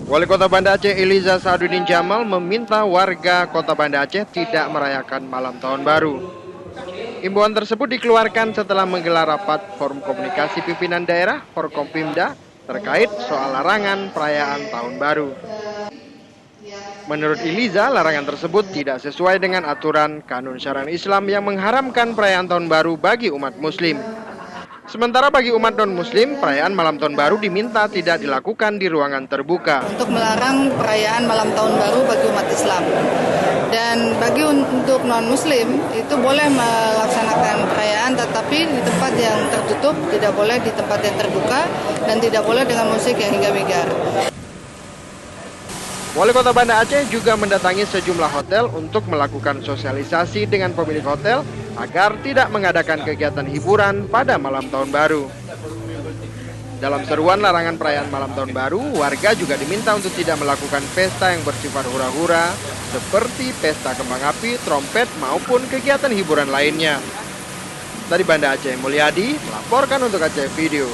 Wali Kota Banda Aceh Eliza Saduddin Jamal meminta warga Kota Banda Aceh tidak merayakan malam tahun baru. Imbauan tersebut dikeluarkan setelah menggelar rapat Forum Komunikasi Pimpinan Daerah Forkompimda terkait soal larangan perayaan tahun baru. Menurut Eliza, larangan tersebut tidak sesuai dengan aturan kanun syariat Islam yang mengharamkan perayaan tahun baru bagi umat muslim. Sementara bagi umat non-muslim, perayaan malam tahun baru diminta tidak dilakukan di ruangan terbuka. Untuk melarang perayaan malam tahun baru bagi umat Islam. Dan bagi untuk non-muslim, itu boleh melaksanakan perayaan tetapi di tempat yang tertutup, tidak boleh di tempat yang terbuka, dan tidak boleh dengan musik yang hingga-hingga. Wali Kota Banda Aceh juga mendatangi sejumlah hotel untuk melakukan sosialisasi dengan pemilik hotel agar tidak mengadakan kegiatan hiburan pada malam tahun baru. Dalam seruan larangan perayaan malam tahun baru, warga juga diminta untuk tidak melakukan pesta yang bersifat hura-hura seperti pesta kembang api, trompet, maupun kegiatan hiburan lainnya. Dari Banda Aceh Mulyadi melaporkan untuk Aceh Video.